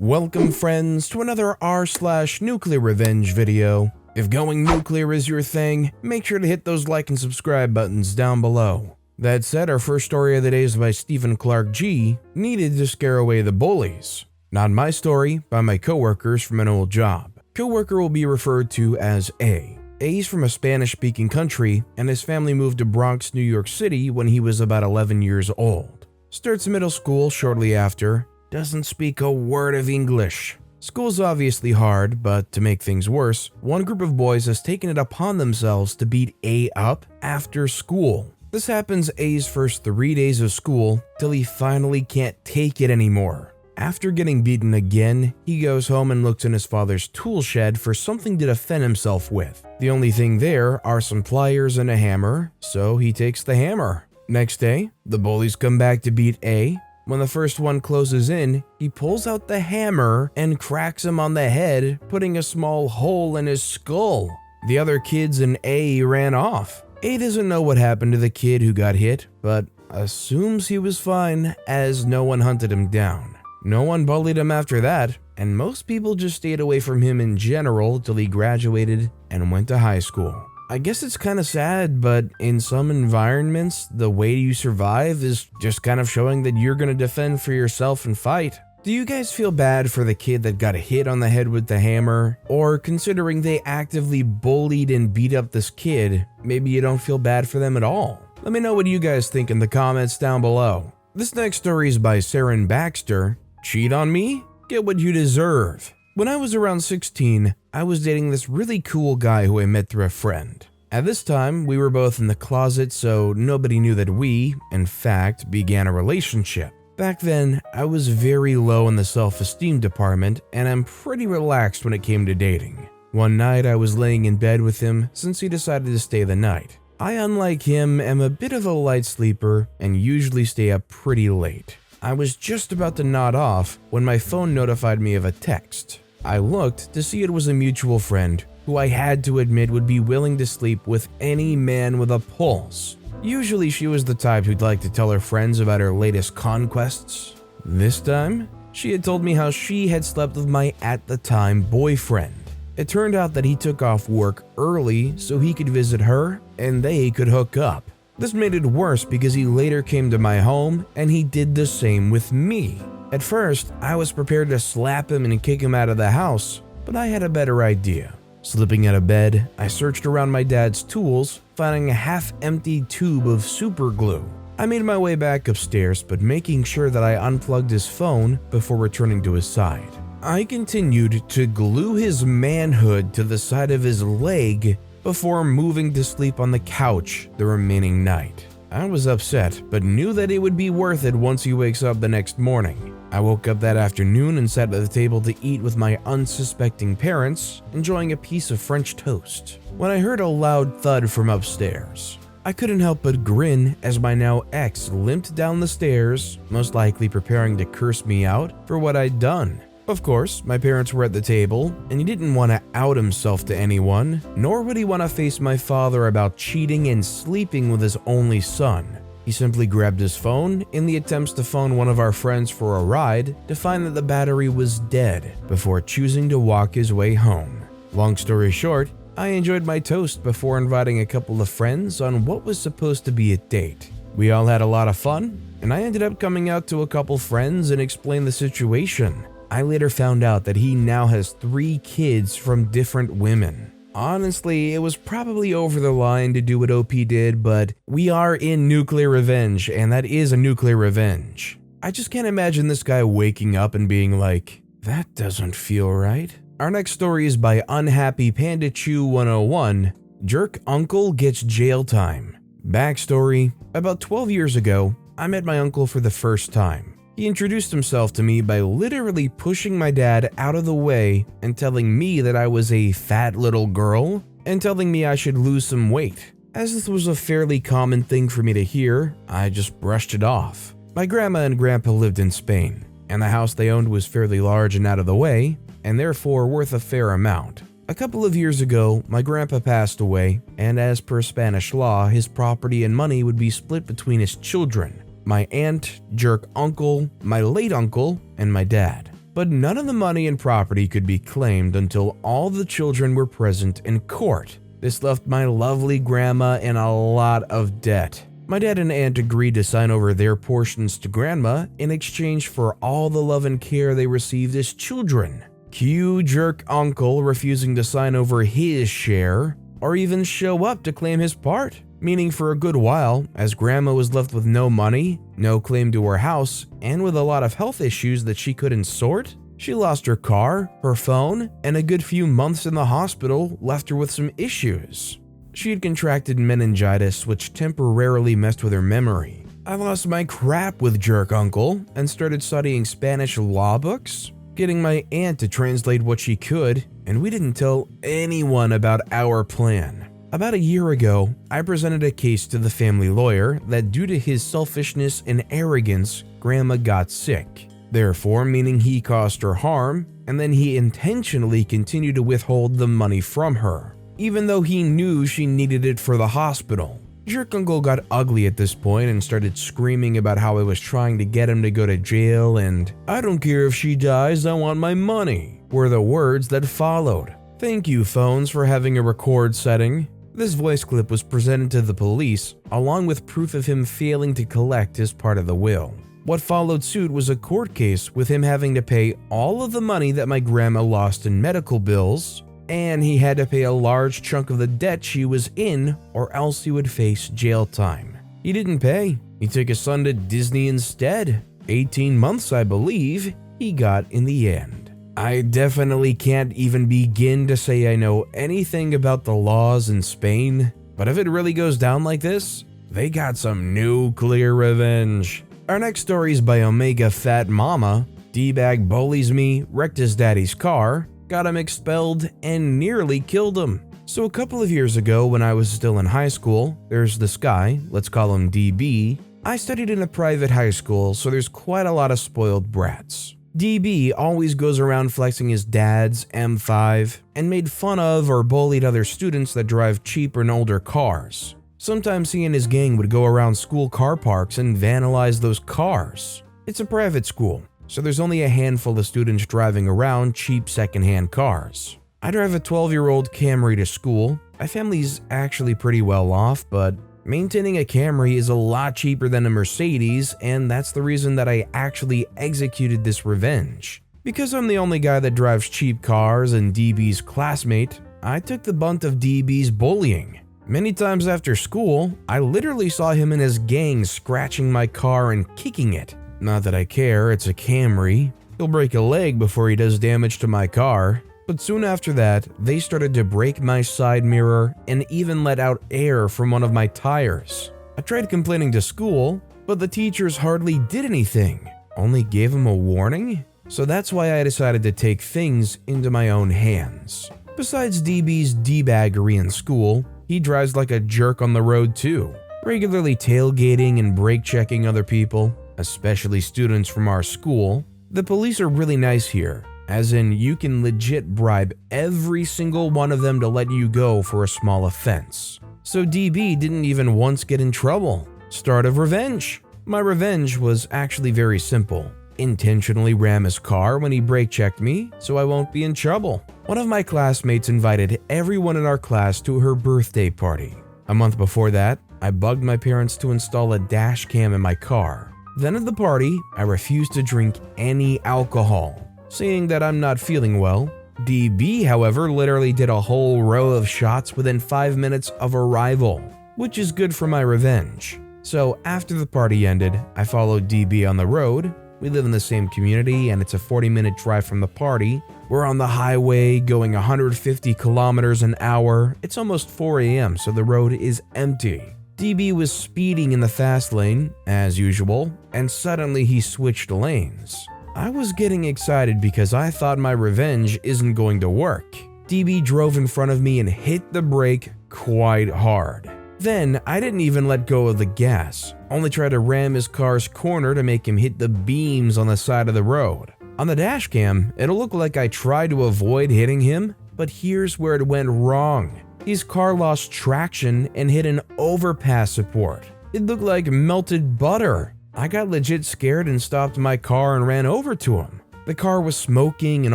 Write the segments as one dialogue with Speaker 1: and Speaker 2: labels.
Speaker 1: Welcome friends to another r/NuclearRevenge video. If going nuclear is your thing, make sure to hit those like and subscribe buttons down below. That said, our first story of the day is by Stephen Clark G, Needed to Scare Away the Bullies. Not my story, by my coworkers from an old job. Coworker will be referred to as A. A's from a Spanish-speaking country, and his family moved to Bronx, New York City when he was about 11 years old. Starts middle school shortly after. Doesn't speak a word of English. School's obviously hard, but to make things worse, one group of boys has taken it upon themselves to beat A up after school. This happens A's first 3 days of school till he finally can't take it anymore. After getting beaten again, he goes home and looks in his father's tool shed for something to defend himself with. The only thing there are some pliers and a hammer, so he takes the hammer. Next day, the bullies come back to beat A. When the first one closes in, he pulls out the hammer and cracks him on the head, putting a small hole in his skull. The other kids and A ran off. A doesn't know what happened to the kid who got hit, but assumes he was fine as no one hunted him down. No one bullied him after that, and most people just stayed away from him in general till he graduated and went to high school. I guess it's kind of sad, but in some environments, the way you survive is just kind of showing that you're going to defend for yourself and fight. Do you guys feel bad for the kid that got hit on the head with the hammer? Or considering they actively bullied and beat up this kid, maybe you don't feel bad for them at all? Let me know what you guys think in the comments down below. This next story is by Saren Baxter. Cheat on me? Get what you deserve. When I was around 16, I was dating this really cool guy who I met through a friend. At this time, we were both in the closet, so nobody knew that we, in fact, began a relationship. Back then, I was very low in the self-esteem department, and I'm pretty relaxed when it came to dating. One night, I was laying in bed with him since he decided to stay the night. I, unlike him, am a bit of a light sleeper and usually stay up pretty late. I was just about to nod off when my phone notified me of a text. I looked to see it was a mutual friend who I had to admit would be willing to sleep with any man with a pulse. Usually she was the type who'd like to tell her friends about her latest conquests. This time, she had told me how she had slept with my at-the-time boyfriend. It turned out that he took off work early so he could visit her and they could hook up. This made it worse because he later came to my home and he did the same with me. At first, I was prepared to slap him and kick him out of the house, but I had a better idea. Slipping out of bed, I searched around my dad's tools, finding a half-empty tube of super glue. I made my way back upstairs, but making sure that I unplugged his phone before returning to his side. I continued to glue his manhood to the side of his leg before moving to sleep on the couch the remaining night. I was upset, but knew that it would be worth it once he wakes up the next morning. I woke up that afternoon and sat at the table to eat with my unsuspecting parents, enjoying a piece of French toast, when I heard a loud thud from upstairs. I couldn't help but grin as my now ex limped down the stairs, most likely preparing to curse me out for what I'd done. Of course, my parents were at the table, and he didn't want to out himself to anyone, nor would he want to face my father about cheating and sleeping with his only son. He simply grabbed his phone in the attempts to phone one of our friends for a ride to find that the battery was dead before choosing to walk his way home. Long story short, I enjoyed my toast before inviting a couple of friends on what was supposed to be a date. We all had a lot of fun, and I ended up coming out to a couple friends and explained the situation. I later found out that he now has 3 kids from different women. Honestly, it was probably over the line to do what OP did, but we are in Nuclear Revenge, and that is a nuclear revenge. I just can't imagine this guy waking up and being like, that doesn't feel right. Our next story is by Unhappy Panda Chew 101, Jerk Uncle Gets Jail Time. Backstory: about 12 years ago, I met my uncle for the first time. He introduced himself to me by literally pushing my dad out of the way and telling me that I was a fat little girl and telling me I should lose some weight. As this was a fairly common thing for me to hear, I just brushed it off. My grandma and grandpa lived in Spain, and the house they owned was fairly large and out of the way, and therefore worth a fair amount. A couple of years ago, my grandpa passed away, and as per Spanish law, his property and money would be split between his children. My aunt, jerk uncle, my late uncle, and my dad. but none of the money and property could be claimed until all the children were present in court. This left my lovely grandma in a lot of debt. My dad and aunt agreed to sign over their portions to grandma in exchange for all the love and care they received as children. Cue jerk uncle refusing to sign over his share or even show up to claim his part. Meaning for a good while, as grandma was left with no money, no claim to her house, and with a lot of health issues that she couldn't sort, she lost her car, her phone, and a good few months in the hospital left her with some issues. She had contracted meningitis, which temporarily messed with her memory. I lost my crap with jerk uncle and started studying Spanish law books, getting my aunt to translate what she could, and we didn't tell anyone about our plan. About a year ago, I presented a case to the family lawyer that due to his selfishness and arrogance, grandma got sick. Therefore, meaning he caused her harm, and then he intentionally continued to withhold the money from her, even though he knew she needed it for the hospital. Jerk uncle got ugly at this point and started screaming about how I was trying to get him to go to jail and, "I don't care if she dies, I want my money," were the words that followed. Thank you, phones, for having a record setting. This voice clip was presented to the police, along with proof of him failing to collect his part of the will. What followed suit was a court case with him having to pay all of the money that my grandma lost in medical bills, and he had to pay a large chunk of the debt she was in, or else he would face jail time. He didn't pay. He took his son to Disney instead. 18 months, I believe, he got in the end. I definitely can't even begin to say I know anything about the laws in Spain, but if it really goes down like this, they got some nuclear revenge. Our next story is by Omega Fat Mama. D-Bag bullies me, wrecked his daddy's car, got him expelled, and nearly killed him. So a couple of years ago when I was still in high school, there's this guy, let's call him DB. I studied in a private high school, so there's quite a lot of spoiled brats. DB always goes around flexing his dad's M5 and made fun of or bullied other students that drive cheaper and older cars. Sometimes he and his gang would go around school car parks and vandalize those cars. It's a private school, so there's only a handful of students driving around cheap secondhand cars. I drive a 12-year-old Camry to school. My family's actually pretty well off, but maintaining a Camry is a lot cheaper than a Mercedes, and that's the reason that I actually executed this revenge. Because I'm the only guy that drives cheap cars and DB's classmate, I took the brunt of DB's bullying. Many times after school, I literally saw him and his gang scratching my car and kicking it. Not that I care, it's a Camry. He'll break a leg before he does damage to my car. But soon after that, they started to break my side mirror and even let out air from one of my tires. I tried complaining to school, but the teachers hardly did anything, only gave him a warning. So that's why I decided to take things into my own hands. Besides DB's D-baggery in school, he drives like a jerk on the road too, regularly tailgating and brake checking other people, especially students from our school. The police are really nice here. As in, you can legit bribe every single one of them to let you go for a small offense. So DB didn't even once get in trouble. Start of revenge. My revenge was actually very simple. Intentionally ram his car when he brake checked me so I won't be in trouble. One of my classmates invited everyone in our class to her birthday party. A month before that, I bugged my parents to install a dash cam in my car. Then at the party, I refused to drink any alcohol. Seeing that I'm not feeling well, DB, however, literally did a whole row of shots within 5 minutes of arrival, which is good for my revenge. So after the party ended, I followed DB on the road. We live in the same community and it's a 40-minute drive from the party. We're on the highway going 150 kilometers an hour. It's almost 4 a.m. so the road is empty. DB was speeding in the fast lane, as usual, and suddenly he switched lanes. I was getting excited because I thought my revenge isn't going to work. DB drove in front of me and hit the brake quite hard. Then I didn't even let go of the gas, only tried to ram his car's corner to make him hit the beams on the side of the road. On the dash cam, it'll look like I tried to avoid hitting him, but here's where it went wrong. His car lost traction and hit an overpass support. It looked like melted butter. I got legit scared and stopped my car and ran over to him. The car was smoking and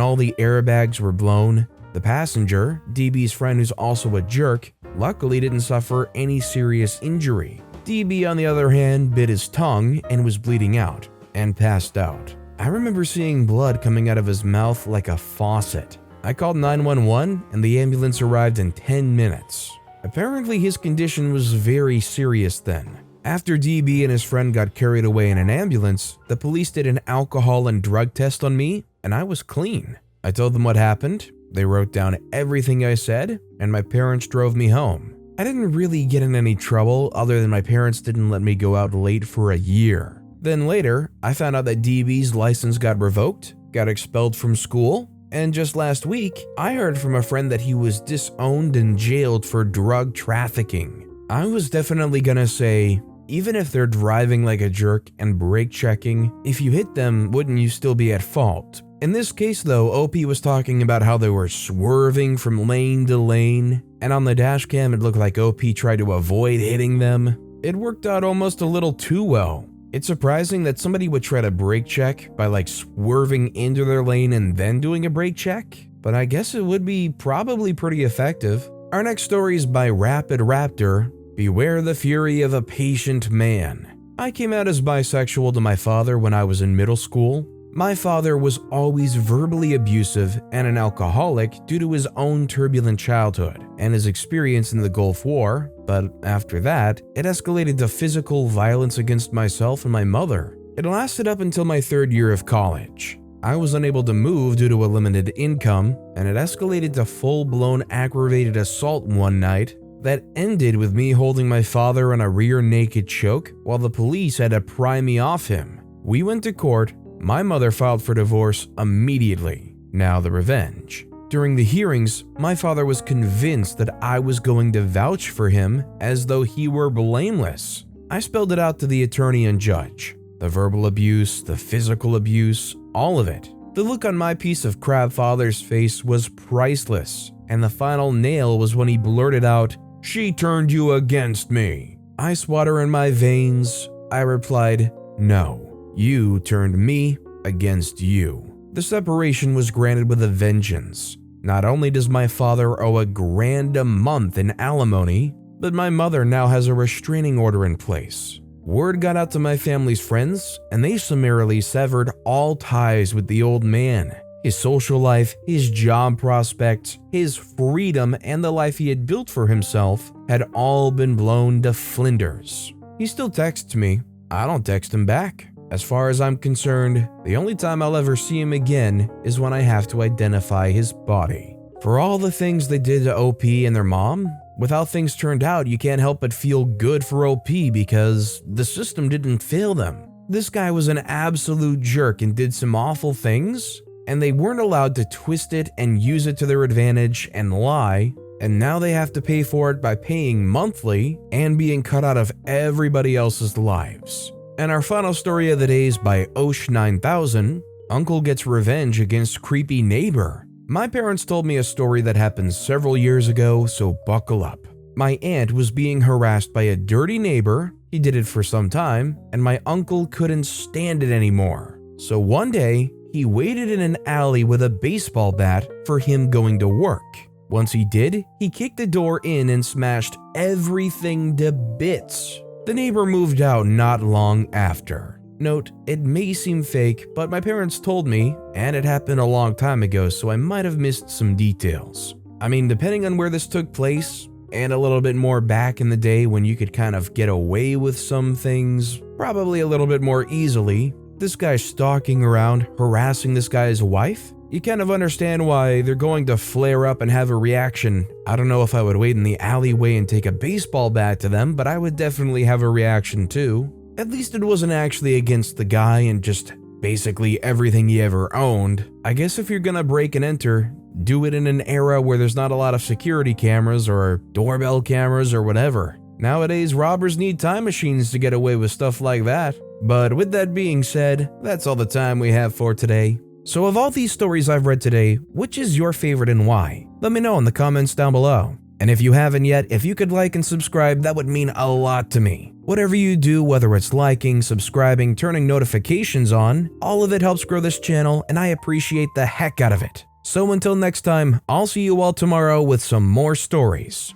Speaker 1: all the airbags were blown. The passenger, DB's friend who's also a jerk, luckily didn't suffer any serious injury. DB, on the other hand, bit his tongue and was bleeding out and passed out. I remember seeing blood coming out of his mouth like a faucet. I called 911 and the ambulance arrived in 10 minutes. Apparently his condition was very serious then. After DB and his friend got carried away in an ambulance, the police did an alcohol and drug test on me and I was clean. I told them what happened, they wrote down everything I said, and my parents drove me home. I didn't really get in any trouble other than my parents didn't let me go out late for a year. Then later, I found out that DB's license got revoked, got expelled from school, and just last week, I heard from a friend that he was disowned and jailed for drug trafficking. I was definitely gonna say, even if they're driving like a jerk and brake checking, if you hit them, wouldn't you still be at fault? In this case though, OP was talking about how they were swerving from lane to lane, and on the dash cam it looked like OP tried to avoid hitting them. It worked out almost a little too well. It's surprising that somebody would try to brake check by like swerving into their lane and then doing a brake check, but I guess it would be probably pretty effective. Our next story is by Rapid Raptor. Beware the fury of a patient man. I came out as bisexual to my father when I was in middle school. My father was always verbally abusive and an alcoholic due to his own turbulent childhood and his experience in the Gulf War, but after that, it escalated to physical violence against myself and my mother. It lasted up until my 3rd year of college. I was unable to move due to a limited income, and it escalated to full-blown aggravated assault one night that ended with me holding my father on a rear naked choke while the police had to pry me off him. We went to court. My mother filed for divorce immediately. Now the revenge. During the hearings, my father was convinced that I was going to vouch for him as though he were blameless. I spelled it out to the attorney and judge. The verbal abuse, the physical abuse, all of it. The look on my piece of crab father's face was priceless, and the final nail was when he blurted out, "She turned you against me." Ice water in my veins. I replied, "No. You turned me against you." The separation was granted with a vengeance. Not only does my father owe $1,000 a month in alimony, but my mother now has a restraining order in place. Word got out to my family's friends, and they summarily severed all ties with the old man. His social life, his job prospects, his freedom, and the life he had built for himself had all been blown to flinders. He still texts me. I don't text him back. As far as I'm concerned, the only time I'll ever see him again is when I have to identify his body. For all the things they did to OP and their mom, with how things turned out, you can't help but feel good for OP because the system didn't fail them. This guy was an absolute jerk and did some awful things, and they weren't allowed to twist it and use it to their advantage and lie, and now they have to pay for it by paying monthly and being cut out of everybody else's lives. And our final story of the day is by Osh9000. Uncle gets revenge against creepy neighbor. My parents told me a story that happened several years ago, so buckle up. My aunt was being harassed by a dirty neighbor. He did it for some time, and my uncle couldn't stand it anymore. So one day, he waited in an alley with a baseball bat for him going to work. Once he did, he kicked the door in and smashed everything to bits. The neighbor moved out not long after. Note, it may seem fake, but my parents told me, and it happened a long time ago, so I might have missed some details. I mean, depending on where this took place, and a little bit more back in the day when you could kind of get away with some things, probably a little bit more easily, this guy's stalking around, harassing this guy's wife. You kind of understand why they're going to flare up and have a reaction. I don't know if I would wait in the alleyway and take a baseball bat to them, but I would definitely have a reaction too. At least it wasn't actually against the guy and just basically everything he ever owned. I guess if you're gonna break and enter, do it in an era where there's not a lot of security cameras or doorbell cameras or whatever. Nowadays, robbers need time machines to get away with stuff like that. But with that being said, that's all the time we have for today. So of all these stories I've read today, which is your favorite and why? Let me know in the comments down below. And if you haven't yet, if you could like and subscribe, that would mean a lot to me. Whatever you do, whether it's liking, subscribing, turning notifications on, all of it helps grow this channel and I appreciate the heck out of it. So until next time, I'll see you all tomorrow with some more stories.